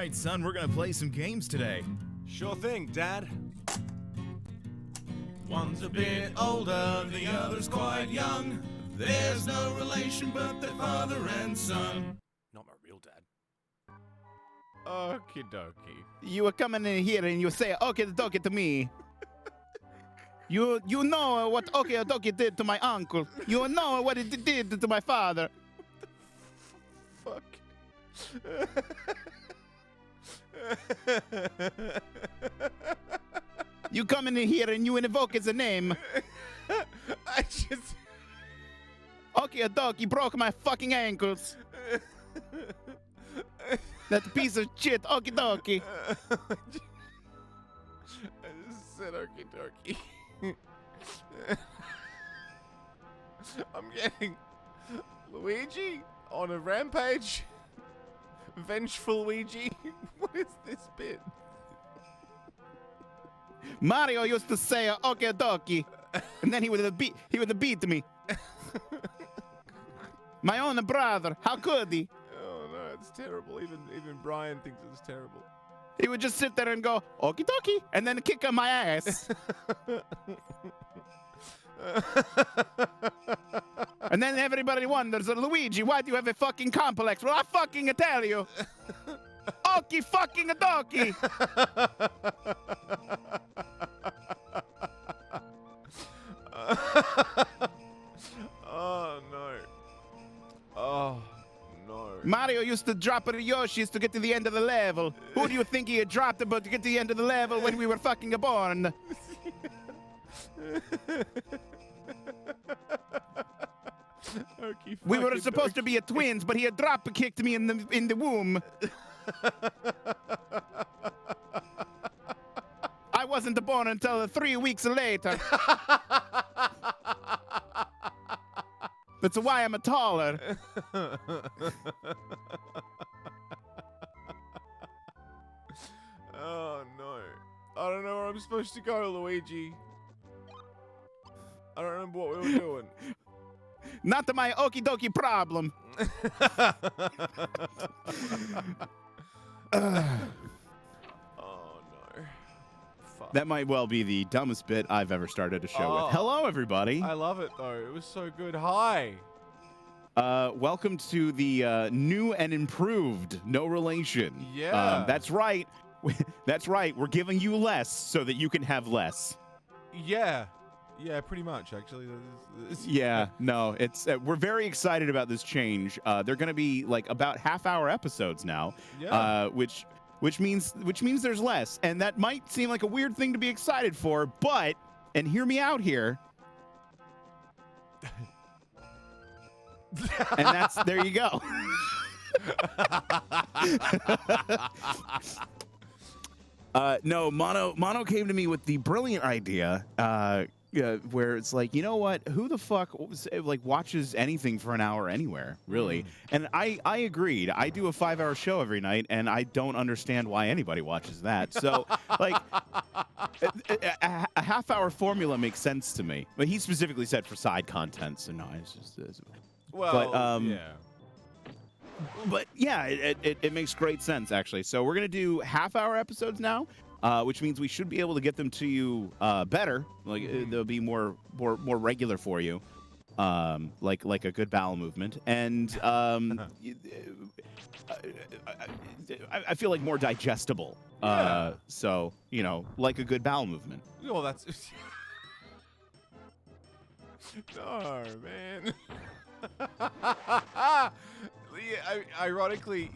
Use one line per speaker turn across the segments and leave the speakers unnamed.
right, son, we're gonna play some games today.
Sure thing, Dad. One's a bit older, the other's quite young. There's no relation but their father and son. Not my real dad.
Okie-Dokie.
You were coming in here and you say Okie-Dokie to me. You know what Okie-Dokie did to my uncle. You know what it did to my father.
Fuck.
You come in here and you invoke his name.
I just...
Okie-Dokie broke my fucking ankles. That piece of shit, Okie-Dokie.
I just said Okie-Dokie. I'm getting Luigi on a rampage. Vengeful Luigi. What is this bit?
Mario used to say Okie-Dokie, and then he would beat me. My own brother, how could he?
Oh no, it's terrible. Even Brian thinks it's terrible.
He would just sit there and go, Okie-Dokie, and then kick on my ass. And then everybody wonders, Luigi, why do you have a fucking complex? Well, I fucking tell you. Okie-fucking-Dokie.
Oh no. Oh no.
Mario used to drop the Yoshis to get to the end of the level. Who do you think he had dropped about to get to the end of the level when we were fucking born? We were supposed to be twins, but he had drop kicked me in the womb. I wasn't born until 3 weeks later. That's why I'm taller.
Oh no. I don't know where I'm supposed to go, Luigi. I don't remember what we were doing.
Not my Okie-Dokie problem.
Oh no. Fuck.
That might well be the dumbest bit I've ever started a show
Oh.
with. Hello, everybody.
I love it though. It was so good. Hi.
Welcome to the new and improved No Relation.
Yeah.
That's right. That's right. We're giving you less so that you can have less.
Yeah. Yeah, pretty much actually.
Yeah, no, it's we're very excited about this change. They're going to be like about half-hour episodes now,
Yeah.
which means there's less, and that might seem like a weird thing to be excited for, but and hear me out here. And that's there you go. No, Mono came to me with the brilliant idea. Where it's like, you know what? Who the fuck watches anything for an hour anywhere, really? And I agreed. I do a 5-hour show every night, and I don't understand why anybody watches that. So, like, a half-hour formula makes sense to me. But he specifically said for side content, so no, it's just.
Well, yeah.
But yeah, it makes great sense actually. So we're gonna do half-hour episodes now. Which means we should be able to get them to you better. Like they'll be more regular for you, like a good bowel movement, and I feel like more digestible.
Yeah.
So like a good bowel movement.
Well, that's. No, man. Yeah, ironically,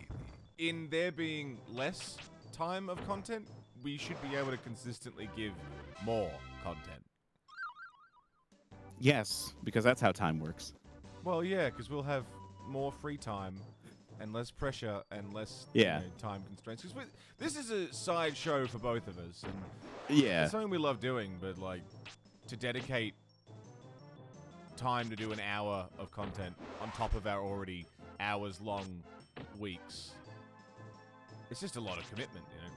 in there being less time of content, we should be able to consistently give more content.
Yes, because that's how time works.
Well, yeah, because we'll have more free time and less pressure and less time constraints. Because this is a side show for both of us, and
Yeah.
it's something we love doing, but like to dedicate time to do an hour of content on top of our already hours-long weeks, it's just a lot of commitment, you know.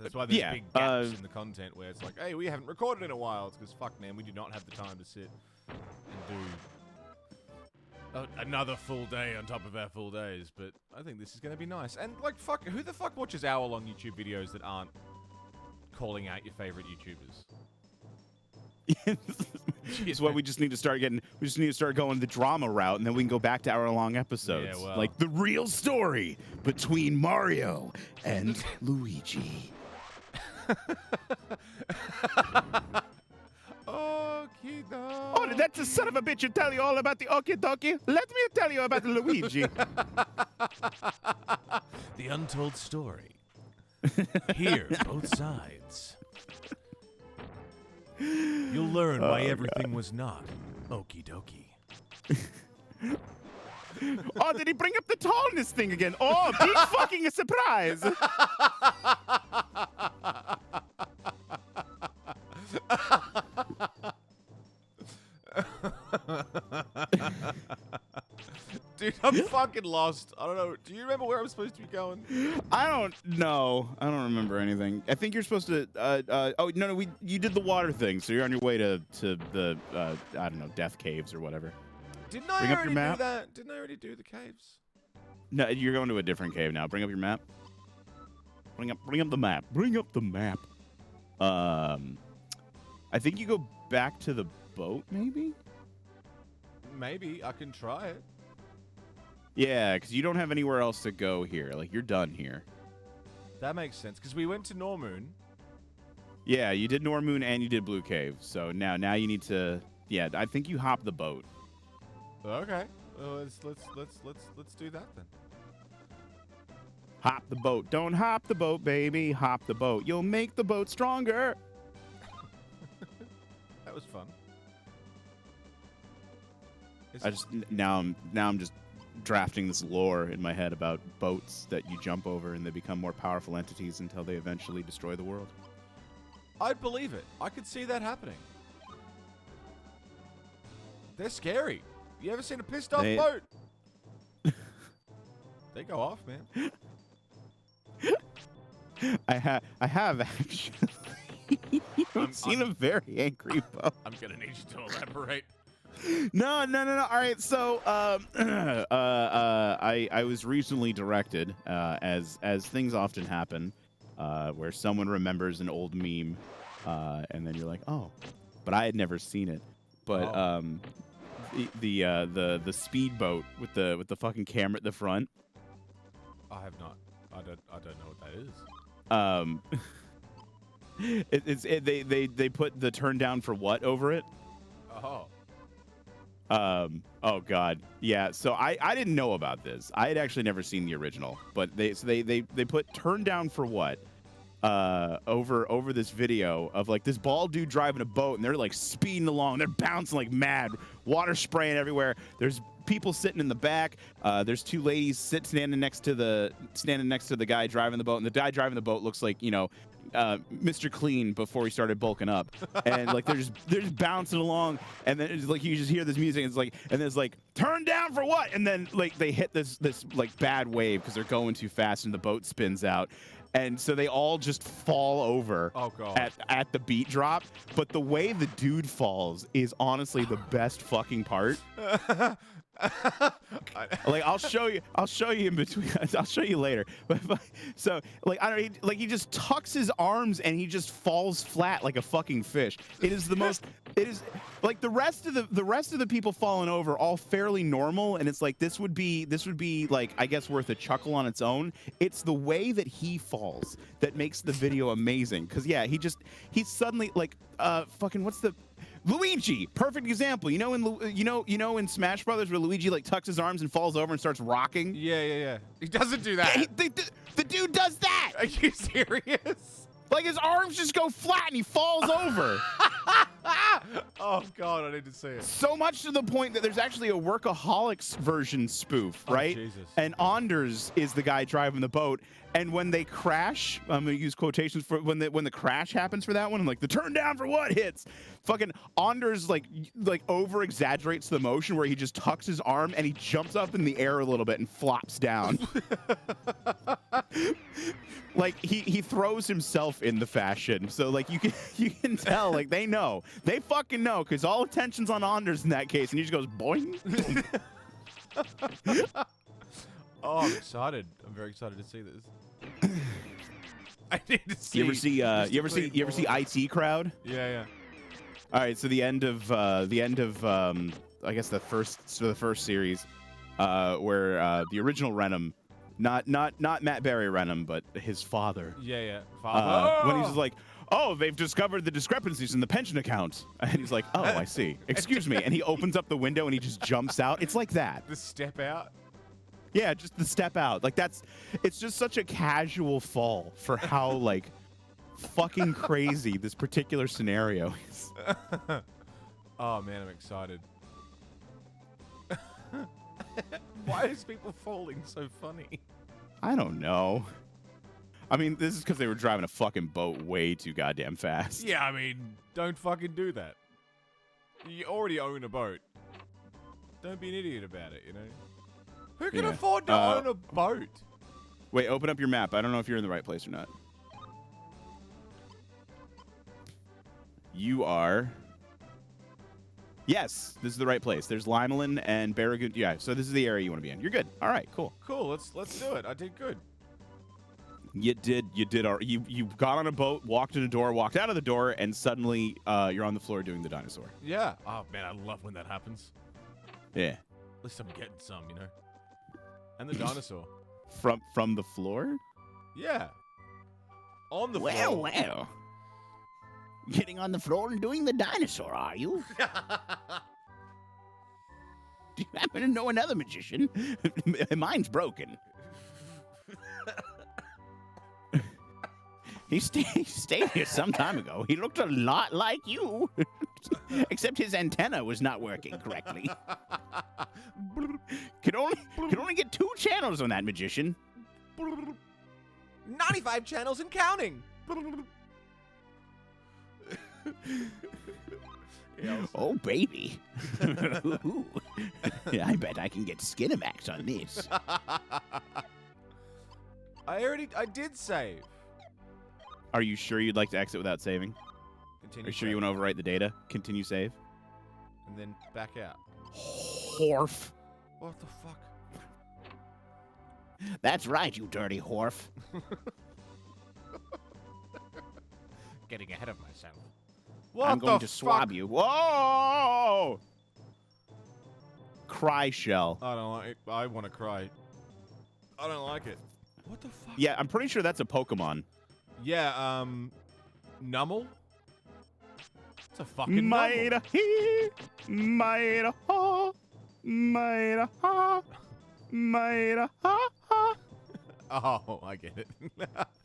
That's why there's big gaps in the content where it's like, hey, we haven't recorded in a while. It's because, fuck, man, we do not have the time to sit and do Another full day on top of our full days, but I think this is going to be nice. And, like, fuck, who the fuck watches hour-long YouTube videos that aren't calling out your favorite YouTubers?
It's what we just need to start getting. We just need to start going the drama route, and then we can go back to hour-long episodes.
Yeah, well.
Like the real story between Mario and Luigi.
Okie-Dokie.
Oh, that's a son of a bitch to tell you all about the Okie-Dokie. Let me tell you about Luigi.
The untold story. Hear both sides. You'll learn why everything was not Okie-Dokie.
Oh, did he bring up the tallness thing again? Oh, big fucking a surprise.
Dude, I'm fucking lost. I don't know. Do you remember where I'm supposed to be going?
I don't know. I don't remember anything. I think you're supposed to. Oh no, you did the water thing, so you're on your way to the I don't know, death caves or whatever.
Didn't I
Bring up
already
your map.
do that? Didn't I already do the caves?
No, you're going to a different cave now. Bring up your map. Bring up the map. Bring up the map. I think you go back to the boat, maybe.
Maybe I can try it.
Yeah, because you don't have anywhere else to go here. Like, you're done here.
That makes sense because we went to Normoon.
Yeah, you did Normoon and you did Blue Cave. So now you need to. Yeah, I think you hop the boat.
Okay. Well, let's do that then.
Hop the boat. Don't hop the boat, baby. Hop the boat. You'll make the boat stronger.
That was fun.
Now I'm just drafting this lore in my head about boats that you jump over and they become more powerful entities until they eventually destroy the world.
I'd believe it. I could see that happening. They're scary. You ever seen a pissed off boat? They go off, man. I
have actually. I've seen a very angry boat.
I'm gonna need you to elaborate.
No. All right, so I was recently directed, as things often happen, where someone remembers an old meme, and then you're like, oh, but I had never seen it. But the speedboat with the fucking camera at the front.
I have not. I don't know what that is.
They put the turn down for what over it.
Oh.
Oh God. Yeah. So I didn't know about this. I had actually never seen the original, but they put turn down for what over this video of like this bald dude driving a boat and they're like speeding along. They're bouncing like mad, water spraying everywhere. There's people sitting in the back. There's two ladies standing next to the guy driving the boat, and the guy driving the boat looks like, you know, Mr. Clean before he started bulking up, and like they're just bouncing along, and then it's like you just hear this music, and it's like, and there's like turn down for what, and then like they hit this like bad wave because they're going too fast and the boat spins out, and so they all just fall over.
Oh God.
At the beat drop, but the way the dude falls is honestly the best fucking part. Like I'll show you in between. I'll show you later. But so like I don't like he just tucks his arms and he just falls flat like a fucking fish. It is the most. It is like the rest of the people falling over all fairly normal, and it's like this would be like I guess worth a chuckle on its own. It's the way that he falls that makes the video amazing. Cause yeah, he's suddenly like fucking what's the Luigi, perfect example. You know in Smash Brothers where Luigi like tucks his arms and falls over and starts rocking.
Yeah. He doesn't do that.
The dude does that.
Are you serious?
Like his arms just go flat and he falls over.
Oh God, I need to see it.
So much to the point that there's actually a Workaholics version spoof, right?
Oh, Jesus.
And Anders is the guy driving the boat. And when they crash, I'm gonna use quotations for when the crash happens for that one. Like the turn down for what hits. Fucking Anders like over exaggerates the motion where he just tucks his arm and he jumps up in the air a little bit and flops down. Like he throws himself in the fashion. So like you can tell like they fucking know because all attention's on Anders in that case, and he just goes boing.
Oh, I'm excited. I'm very excited to see this. I need to see.
You ever see IT Crowd?
Yeah.
All right, so the end of I guess the first series, where the original Renham, not Matt Berry Renham, but his father.
Yeah. Father.
When he's just like, oh, they've discovered the discrepancies in the pension account, and he's like, oh, I see. Excuse me, and he opens up the window and he just jumps out. It's like that.
The step out.
Yeah, just the step out. Like it's just such a casual fall for how like fucking crazy this particular scenario is.
Oh man, I'm excited. Why is people falling so funny?
I don't know. I mean, this is because they were driving a fucking boat way too goddamn fast.
Yeah, I mean, don't fucking do that. You already own a boat. Don't be an idiot about it, you know? Who can afford to own a boat?
Wait, open up your map. I don't know if you're in the right place or not. You are... Yes, this is the right place. There's Limelin and Barragoon. Yeah, so this is the area you want to be in. You're good. All right, cool.
Cool, let's do it. I did good.
You did. You got on a boat, walked in a door, walked out of the door, and suddenly you're on the floor doing the dinosaur.
Yeah. Oh man, I love when that happens.
Yeah.
At least I'm getting some, you know. And the dinosaur.
From the floor?
Yeah. On the floor.
Well. Getting on the floor and doing the dinosaur, are you? Do you happen to know another magician? Mine's broken. He stayed here some time ago. He looked a lot like you. Except his antenna was not working correctly. Could only get 2 channels on that magician.
95 channels and counting.
Oh, baby. I bet I can get Skinamax on this.
I did save.
Are you sure you'd like to exit without saving?
Continue.
Are you sure you want to overwrite the data? Continue save?
And then back out.
Horf.
What the fuck?
That's right, you dirty whorf.
Getting ahead of myself.
I'm going to swab you. Whoa! Cry shell.
I don't like it. I want to cry. I don't like it. What the fuck?
Yeah, I'm pretty sure that's a Pokemon.
Yeah, Nummel? It's a fucking Nummel. Oh, I get it.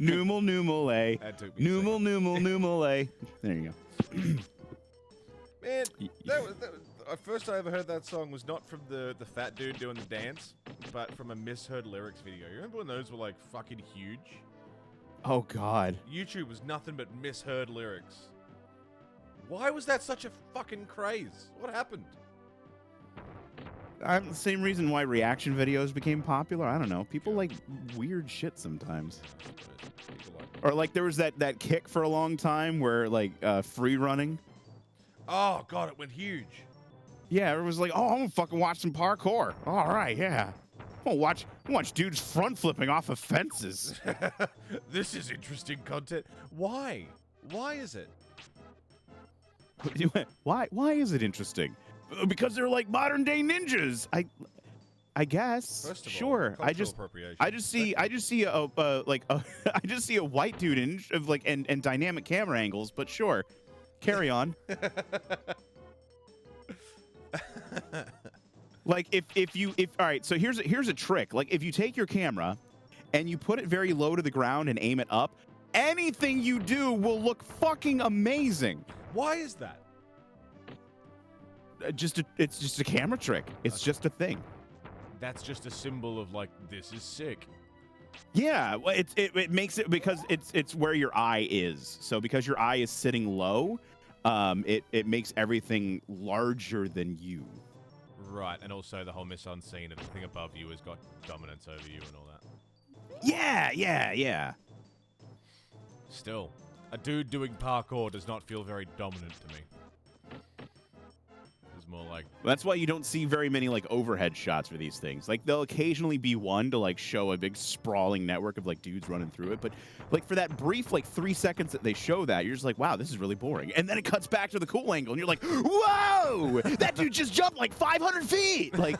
Numal, A.
That took me
Numal, A. There you go.
Man, that was first I ever heard that song was not from the fat dude doing the dance, but from a misheard lyrics video. You remember when those were like fucking huge?
Oh, God.
YouTube was nothing but misheard lyrics. Why was that such a fucking craze? What happened?
The same reason why reaction videos became popular. I don't know. People like weird shit sometimes. Or like there was that kick for a long time where like free running.
Oh, God, it went huge.
Yeah, it was like, oh, I'm gonna fucking watch some parkour. All right, yeah. I'm gonna watch dudes front flipping off of fences.
This is interesting content. Why? Why is it?
Why is it interesting? Because they're like modern day ninjas. I guess.
First of all,
sure. I just see a white dude and dynamic camera angles. But sure, carry on. Like all right. So here's a trick. Like if you take your camera and you put it very low to the ground and aim it up, anything you do will look fucking amazing.
Why is that?
It's just a camera trick. It's just a thing.
That's just a symbol of like, this is sick.
Yeah, well, it makes it because it's where your eye is. So because your eye is sitting low, it makes everything larger than you.
Right, and also the whole mise-en-scene of the thing above you has got dominance over you and all that.
Yeah.
Still, a dude doing parkour does not feel very dominant to me. There's more like...
That's why you don't see very many like overhead shots for these things. Like there'll occasionally be one to like show a big sprawling network of like dudes running through it, but like for that brief like 3 seconds that they show that, you're just like, wow, this is really boring. And then it cuts back to the cool angle, and you're like, whoa, that dude just jumped like 500 feet. Like,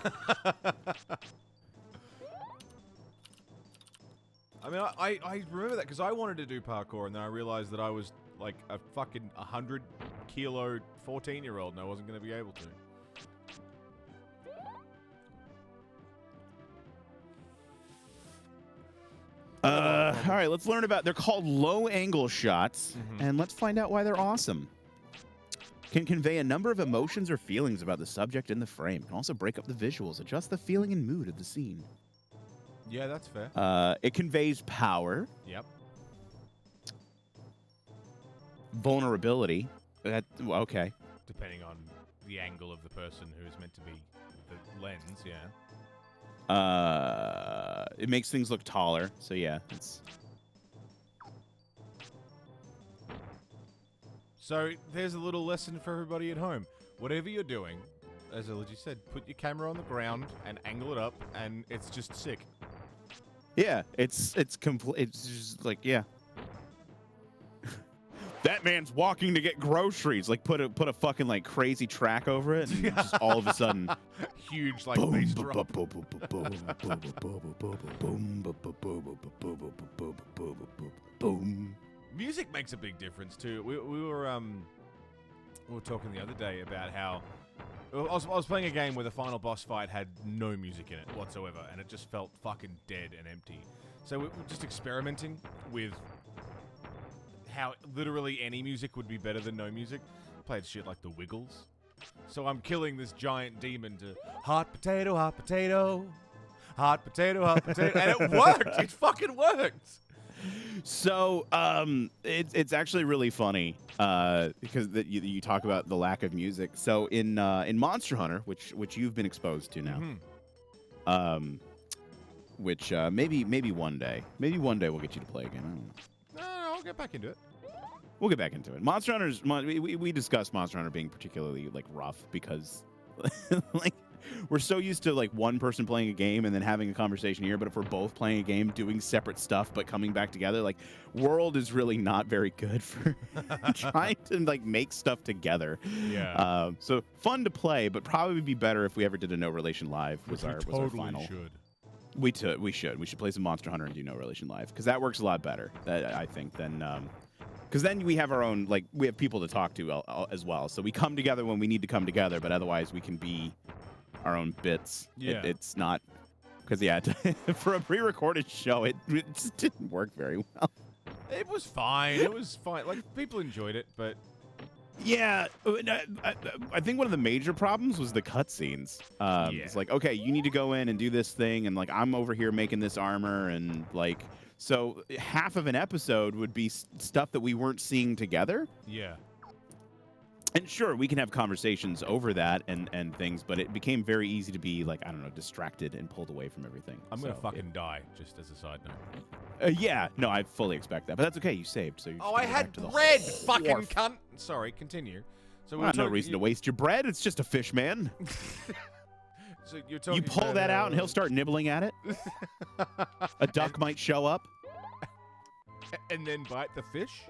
I mean, I remember that because I wanted to do parkour, and then I realized that I was like a fucking 100-kilo 14-year-old, and I wasn't going to be able to.
all right, let's learn about. They're called low-angle shots, and let's find out why they're awesome. Can convey a number of emotions or feelings about the subject in the frame. Can also break up the visuals, adjust the feeling and mood of the scene.
Yeah, that's fair.
It conveys power.
Yep.
Vulnerability. Okay.
Depending on the angle of the person who is meant to be the lens, yeah.
It makes things look taller, so yeah, it's...
So there's a little lesson for everybody at home. Whatever you're doing, as Elegy said, put your camera on the ground and angle it up, and it's just sick.
Yeah, it's complete. It's just like, yeah. That man's walking to get groceries. Like put a fucking like crazy track over it, and just all of a sudden,
huge like bass drop.
Boom.
Music makes a big difference too. We were talking the other day about how I was playing a game where the final boss fight had no music in it whatsoever, and it just felt fucking dead and empty. So we're just experimenting with how literally any music would be better than no music. Played shit like the Wiggles. So I'm killing this giant demon to hot potato, hot potato, hot potato, hot potato, and it worked. It fucking worked.
So it's actually really funny because you talk about the lack of music. So in Monster Hunter, which you've been exposed to now, which maybe one day we'll get you to play again. I don't know.
No, I'll get back into it.
We'll get back into it. Monster Hunter's we discussed Monster Hunter being particularly like rough because like we're so used to like one person playing a game and then having a conversation here, but if we're both playing a game doing separate stuff but coming back together, like World is really not very good for trying to like make stuff together.
Yeah.
So fun to play, but probably be better if we ever did a No Relation Live was our final.
Should.
We should play some Monster Hunter and do No Relation Live because that works a lot better, I think, than because then we have our own, like, we have people to talk to as well. So we come together when we need to come together, but otherwise we can be our own bits.
Yeah.
It's not because yeah, for a pre-recorded show, it just didn't work very well.
It was fine. It was fine. Like people enjoyed it, but
yeah, I think one of the major problems was the cutscenes. It's like, okay, you need to go in and do this thing, and like I'm over here making this armor, and like so half of an episode would be stuff that we weren't seeing together.
Yeah.
And sure, we can have conversations over that and things, but it became very easy to be like, I don't know, distracted and pulled away from everything.
I'm gonna fucking die, just as a side note.
Yeah, no, I fully expect that, but that's okay. You saved, so.
Oh, I had bread, fucking cunt. Sorry, continue. So
well, no reason to waste your bread. It's just a fish, man.
So you're talking.
You pull that out, and he'll start nibbling at it. A duck might show up,
and then bite the fish,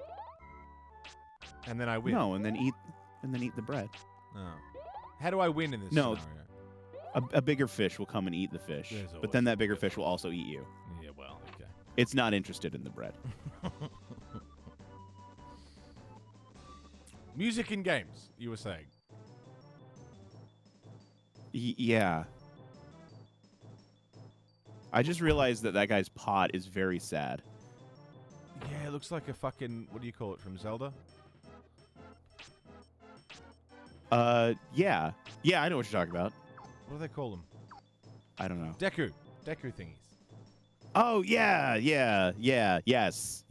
and then I win.
No, and then eat the bread.
Oh. How do I win in this
No,
scenario?
a bigger fish will come and eat the fish, but then that bigger fish will also eat you.
Yeah, well, okay.
It's not interested in the bread.
Music in games, you were saying.
Yeah. I just realized that guy's pot is very sad.
Yeah, it looks like a fucking, what do you call it, from Zelda?
Yeah. Yeah, I know what you're talking about.
What do they call them?
I don't know.
Deku thingies.
Oh, yeah. Yes.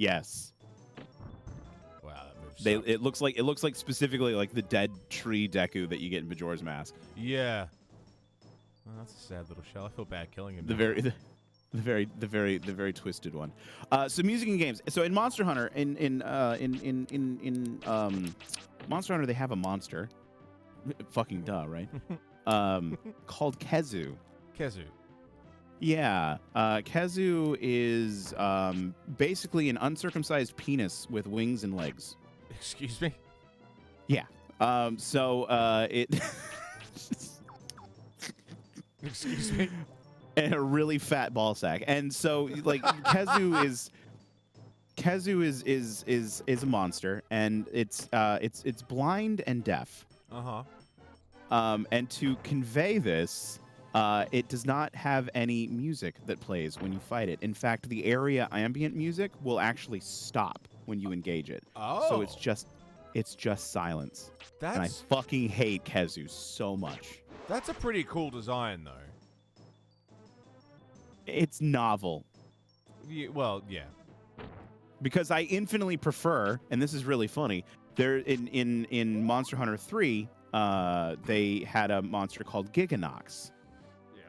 Wow, that moves.
It looks like specifically like the dead tree Deku that you get in Majora's Mask.
Yeah. Oh, that's a sad little shell. I feel bad killing him.
The very twisted one. So music and games. So in Monster Hunter, in Monster Hunter, they have a monster. fucking duh, right? Called Kezu.
Kezu.
Yeah, Kezu is basically an uncircumcised penis with wings and legs.
Excuse me?
Yeah. It
Excuse me?
and a really fat ball sack. And so like Kezu is a monster, and it's blind and deaf. And to convey this, it does not have any music that plays when you fight it. In fact, the area ambient music will actually stop when you engage it.
Oh.
So it's just silence. And I
That's
fucking hate Kezu so much.
that's a pretty cool design, though.
It's novel.
Yeah, well, yeah.
Because I infinitely prefer, and this is really funny, there in Monster Hunter 3, they had a monster called Giganox.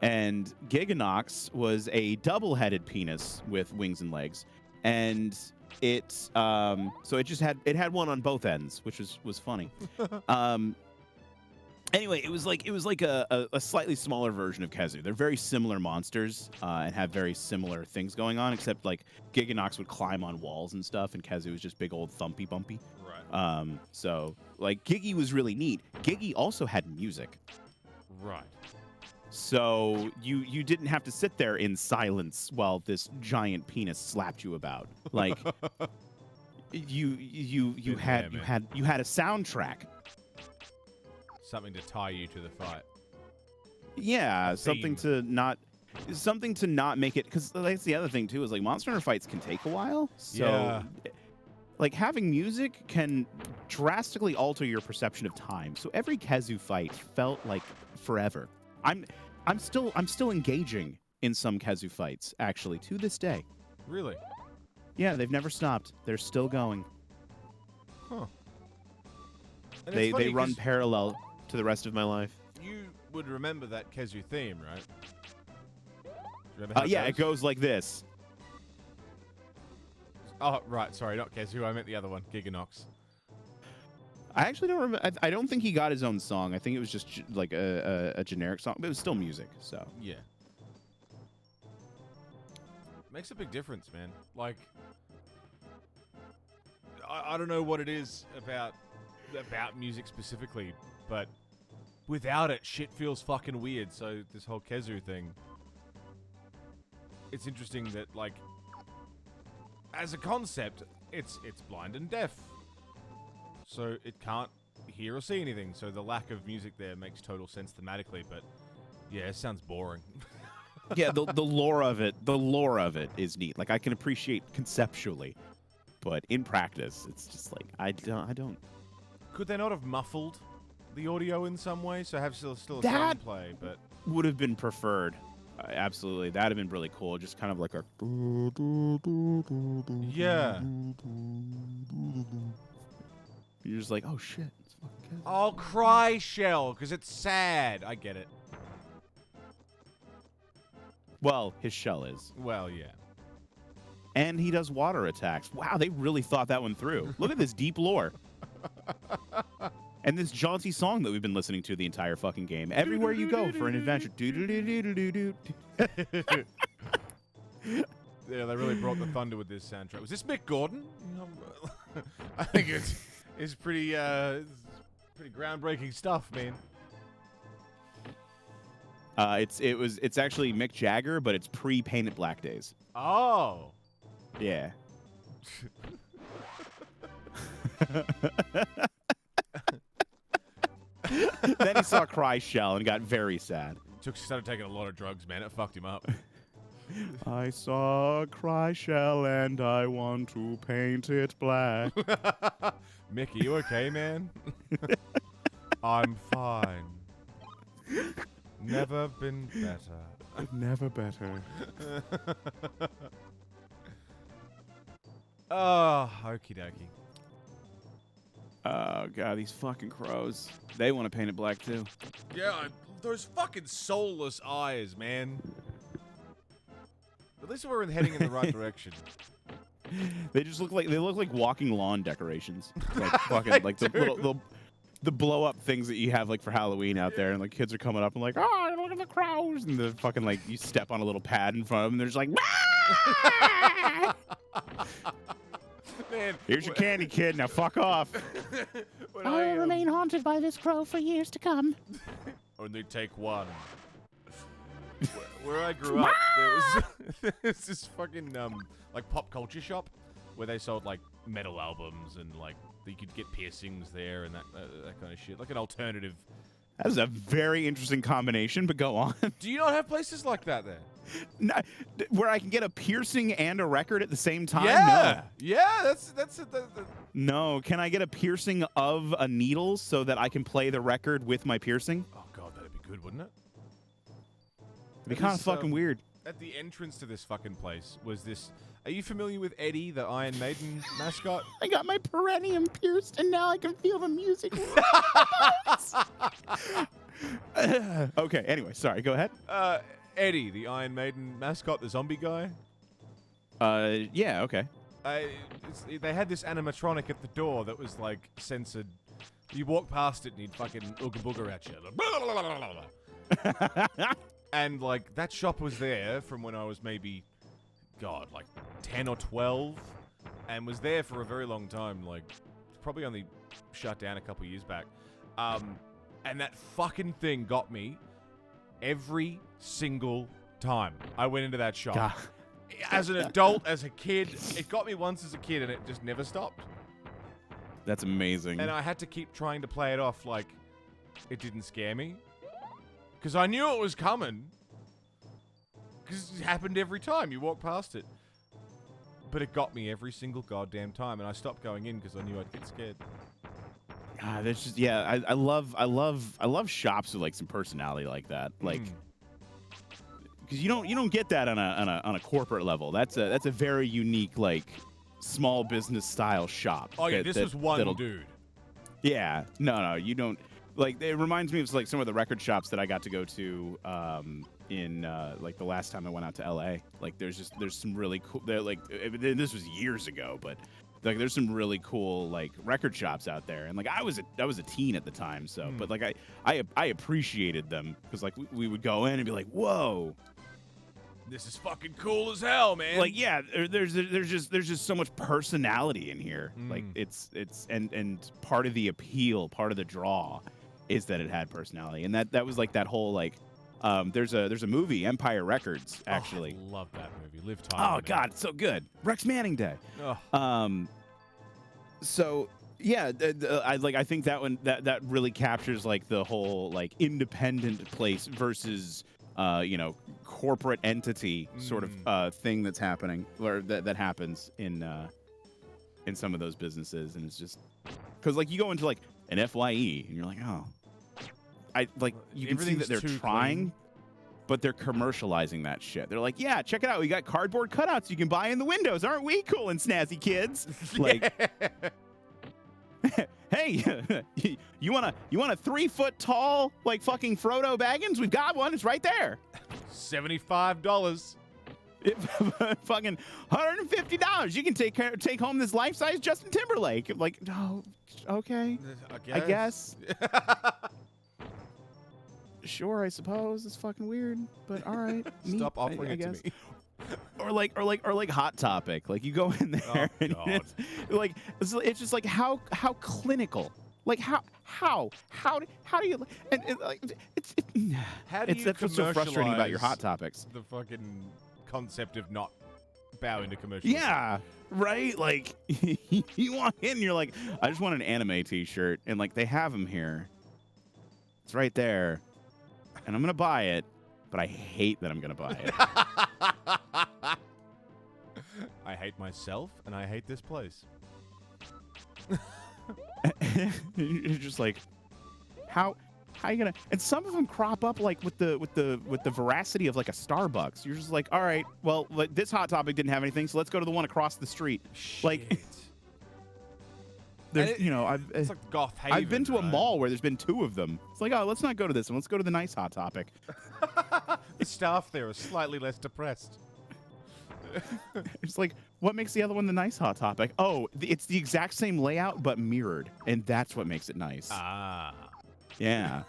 And Giganox was a double-headed penis with wings and legs. And it so it had one on both ends, which was funny. Anyway, it was like a slightly smaller version of Kezu. They're very similar monsters and have very similar things going on, except like Giganox would climb on walls and stuff, and Kezu was just big old thumpy bumpy.
Right.
So like Giggy was really neat. Giggy also had music.
Right.
So you didn't have to sit there in silence while this giant penis slapped you about. Like you had a soundtrack.
Something to tie you to the fight.
Yeah, something to not make it, because that's the other thing too, is like Monster Hunter fights can take a while. So
Yeah.
like having music can drastically alter your perception of time. So every Kezu fight felt like forever. I'm still engaging in some Kezu fights, actually, to this day.
Really?
Yeah, they've never stopped. They're still going.
Huh. And
They
it's funny
run
'cause
parallel to the rest of my life.
You would remember that Kezu theme, right? Do you remember how
Yeah, it goes like this.
Oh, right. Sorry, not Kezu. I meant the other one, Giganox.
I actually don't remember. I don't think he got his own song. I think it was just like a generic song, but it was still music. So
Yeah. Makes a big difference, man. Like, I don't know what it is about music specifically, but without it, shit feels fucking weird. So this whole Kezu thing, it's interesting that, like, as a concept, it's blind and deaf, so it can't hear or see anything. So the lack of music there makes total sense thematically. But yeah, it sounds boring.
yeah, the lore of it is neat. Like I can appreciate conceptually, but in practice, it's just like I don't.
Could they not have muffled the audio in some way, so have still a
That
sound play? But
would have been preferred. Absolutely, that'd have been really cool. Just kind of like a
yeah.
You're just like, oh shit. It's fucking Kezu.
I'll cry shell because it's sad. I get it.
Well, his shell is.
Well, yeah.
And he does water attacks. Wow, they really thought that one through. Look at this deep lore. And this jaunty song that we've been listening to the entire fucking game. Everywhere you go for an adventure.
Yeah, they really brought the thunder with this soundtrack. Was this Mick Gordon? I think it's pretty groundbreaking stuff, man.
It's actually Mick Jagger, but it's pre-Painted Black days.
Oh.
Yeah. Then he saw Cry Shell and got very sad.
Started taking a lot of drugs, man. It fucked him up.
I saw Cry Shell and I want to paint it black.
Mickey, you okay, man? I'm fine. Never been better.
Never better.
Oh, Okie-Dokie.
Oh, God, these fucking crows. They want to paint it black, too.
Yeah, those fucking soulless eyes, man. At least we're heading in the right direction.
They just look like walking lawn decorations. Like fucking like the the blow up things that you have like for Halloween out there, and like kids are coming up and like, oh, look at the crows, and the fucking like you step on a little pad in front of them, and they're just like,
Man,
here's your candy, kid. Now fuck off.
I
remain haunted by this crow for years to come.
Only take one. Where I grew up, there was this fucking like pop culture shop where they sold like metal albums and like you could get piercings there and that kind of shit, like an alternative.
That is a very interesting combination, but go on.
Do you not have places like that there?
No, where I can get a piercing and a record at the same time?
Yeah,
No.
yeah, that's
No, can I get a piercing of a needle so that I can play the record with my piercing?
Oh god, that'd be good, wouldn't it?
It'd be kind of fucking weird.
At the entrance to this fucking place was this. Are you familiar with Eddie, the Iron Maiden mascot?
I got my perineum pierced, and now I can feel the music.
Okay, anyway, sorry, go ahead.
Eddie, the Iron Maiden mascot, the zombie guy.
Yeah, okay.
They had this animatronic at the door that was like censored. You walk past it and he'd fucking ooga booga at you. And like that shop was there from when I was maybe, God, like 10 or 12, and was there for a very long time. Like probably only shut down a couple years back. And that fucking thing got me every single time I went into that shop.
God.
As an adult, as a kid, it got me once as a kid, and it just never stopped.
That's amazing.
And I had to keep trying to play it off like it didn't scare me. Because I knew it was coming. Because it happened every time you walk past it. But it got me every single goddamn time, and I stopped going in because I knew I'd get scared.
There's just I love shops with like some personality like that. Like because you don't get that on a corporate level. That's a very unique like small business style shop.
Oh yeah, this was one dude.
Yeah, no, you don't. Like it reminds me of like some of the record shops that I got to go to in like the last time I went out to LA. Like there's some really cool. Like this was years ago, but like there's some really cool like record shops out there. And like I was a teen at the time, so but like I appreciated them because like we would go in and be like, whoa.
This is fucking cool as hell, man.
Like yeah, there's just so much personality in here. Like it's and part of the appeal, part of the draw is that it had personality. And that was like that whole like there's a movie, Empire Records, actually.
I love that movie. Live Time.
Oh god, it's so good. Rex Manning Day.
Oh.
So yeah, I think that one that really captures like the whole like independent place versus corporate entity sort of thing that's happening or that happens in some of those businesses. And it's just because like you go into like an FYE and you're like, oh, you can see that they're trying, but they're commercializing that shit. They're like, yeah, check it out, we got cardboard cutouts you can buy in the windows. Aren't we cool and snazzy kids? Like hey, you want a 3 foot tall like fucking Frodo Baggins? We've got one. It's right there.
$75.
Fucking $150. You can take home this life size Justin Timberlake. Like, oh, okay, I guess. Sure, I suppose it's fucking weird, but all right.
Stop offering it to me.
Or like Hot Topic. Like you go in there and it's just like how clinical. Like how do you and like
how do you
that's what's so frustrating about your Hot Topics.
The fucking concept of not bowing to commercials.
Yeah, right? Like you walk in and you're like, I just want an anime t-shirt, and like they have them here. It's right there. And I'm going to buy it, but I hate that I'm going to buy it.
I hate myself, and I hate this place.
You're just like, how you gonna? And some of them crop up like with the veracity of like a Starbucks. You're just like, all right, well, this Hot Topic didn't have anything, so let's go to the one across the street.
Shit.
Like, there's
it's like Goth Haven.
I've been to a mall where there's been 2 of them. It's like, oh, let's not go to this one. Let's go to the nice Hot Topic.
The staff there are slightly less depressed.
It's like, what makes the other one the nice Hot Topic? Oh, it's the exact same layout, but mirrored. And that's what makes it nice.
Ah.
Yeah.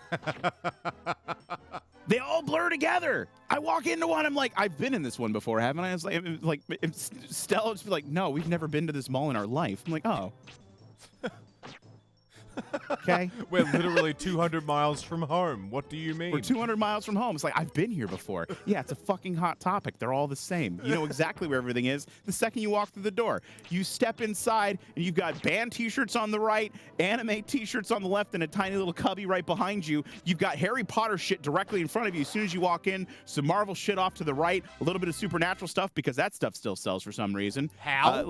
They all blur together. I walk into one, I'm like, I've been in this one before, haven't I? It's like Stella just be like, no, we've never been to this mall in our life. I'm like, oh. Okay.
We're literally 200 miles from home. What do you mean?
We're 200 miles from home. It's like, I've been here before. Yeah, it's a fucking Hot Topic. They're all the same. You know exactly where everything is the second you walk through the door. You step inside, and you've got band t-shirts on the right, anime t-shirts on the left, and a tiny little cubby right behind you. You've got Harry Potter shit directly in front of you as soon as you walk in, some Marvel shit off to the right, a little bit of Supernatural stuff, because that stuff still sells for some reason.
How?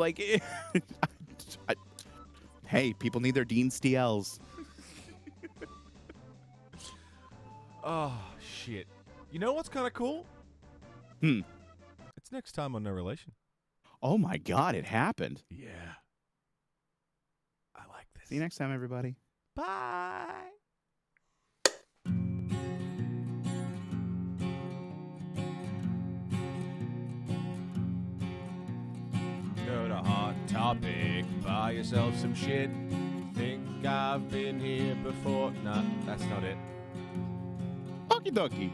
Hey, people need their Dean Steels.
Oh, shit. You know what's kind of cool? It's next time on No Relation.
Oh my God, it happened.
Yeah. I like this.
See you next time, everybody.
Bye. Go to Hot Topic, buy yourself some shit. Think I've been here before? Nah, that's not it.
Okie-Dokie.